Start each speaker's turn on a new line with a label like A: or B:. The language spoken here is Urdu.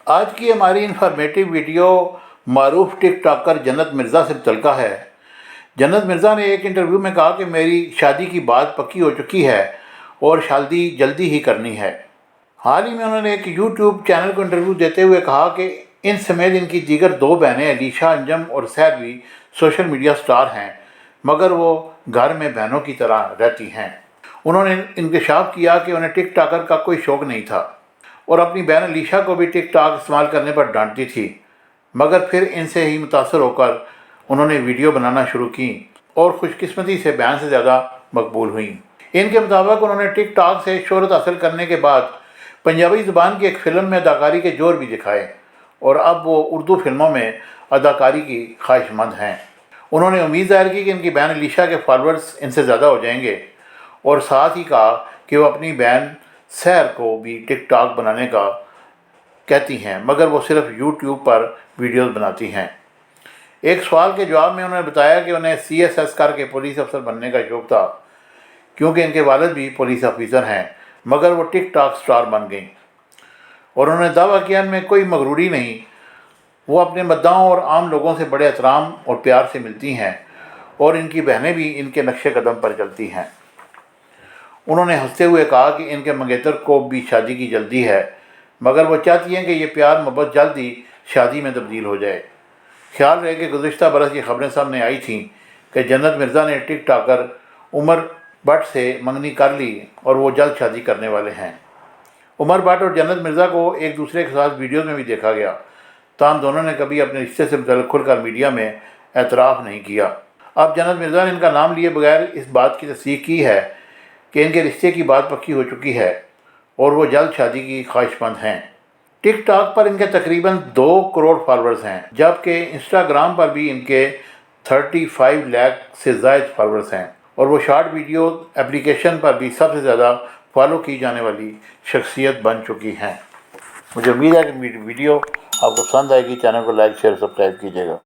A: آج کی ہماری انفارمیٹیو ویڈیو معروف ٹک ٹاکر جنت مرزا سے متعلقہ ہے۔ جنت مرزا نے ایک انٹرویو میں کہا کہ میری شادی کی بات پکی ہو چکی ہے اور شادی جلدی ہی کرنی ہے۔ حال ہی میں انہوں نے ایک یوٹیوب چینل کو انٹرویو دیتے ہوئے کہا کہ ان سمیت ان کی دیگر 2 بہنیں علیشہ انجم اور سحر بھی سوشل میڈیا سٹار ہیں، مگر وہ گھر میں بہنوں کی طرح رہتی ہیں۔ انہوں نے انکشاف کیا کہ انہیں ٹک ٹاکر کا کوئی شوق نہیں تھا اور اپنی بہن علیشہ کو بھی ٹک ٹاک استعمال کرنے پر ڈانٹتی تھی، مگر پھر ان سے ہی متاثر ہو کر انہوں نے ویڈیو بنانا شروع کی اور خوش قسمتی سے بہن سے زیادہ مقبول ہوئیں۔ ان کے مطابق انہوں نے ٹک ٹاک سے شہرت حاصل کرنے کے بعد پنجابی زبان کی ایک فلم میں اداکاری کے جوہر بھی دکھائے اور اب وہ اردو فلموں میں اداکاری کی خواہش مند ہیں۔ انہوں نے امید ظاہر کی کہ ان کی بہن علیشہ کے فالورز ان سے زیادہ ہو جائیں گے اور ساتھ ہی کہا کہ وہ اپنی بہن سحر کو بھی ٹک ٹاک بنانے کا کہتی ہیں، مگر وہ صرف یوٹیوب پر ویڈیوز بناتی ہیں۔ ایک سوال کے جواب میں انہوں نے بتایا کہ انہیں CSS کر کے پولیس افسر بننے کا شوق تھا، کیونکہ ان کے والد بھی پولیس آفیسر ہیں، مگر وہ ٹک ٹاک سٹار بن گئیں۔ اور انہوں نے دعویٰ کیا ان میں کوئی مغروری نہیں، وہ اپنے مداحوں اور عام لوگوں سے بڑے احترام اور پیار سے ملتی ہیں اور ان کی بہنیں بھی ان کے نقش قدم پر چلتی ہیں۔ انہوں نے ہنستے ہوئے کہا کہ ان کے منگیتر کو بھی شادی کی جلدی ہے، مگر وہ چاہتی ہیں کہ یہ پیار محبت جلد ہی شادی میں تبدیل ہو جائے۔ خیال رہے کہ گزشتہ برس یہ خبریں سامنے آئی تھیں کہ جنت مرزا نے ٹک ٹاکر عمر بٹ سے منگنی کر لی اور وہ جلد شادی کرنے والے ہیں۔ عمر بٹ اور جنت مرزا کو ایک دوسرے کے ساتھ ویڈیوز میں بھی دیکھا گیا، تاہم دونوں نے کبھی اپنے رشتے سے متعلق کھل کر میڈیا میں اعتراف نہیں کیا۔ اب جنت مرزا نے ان کا نام لیے بغیر اس بات کی تصدیق کی ہے کہ ان کے رشتے کی بات پکی ہو چکی ہے اور وہ جلد شادی کی خواہش مند ہیں۔ ٹک ٹاک پر ان کے تقریباً 2 کروڑ فالورز ہیں، جبکہ انسٹاگرام پر بھی ان کے 35 لاکھ سے زائد فالورز ہیں اور وہ شارٹ ویڈیو اپلیکیشن پر بھی سب سے زیادہ فالو کی جانے والی شخصیت بن چکی ہیں۔ مجھے امید ہے کہ میری ویڈیو آپ کو پسند آئے گی۔ چینل کو لائک شیئر سبسکرائب کیجیے گا۔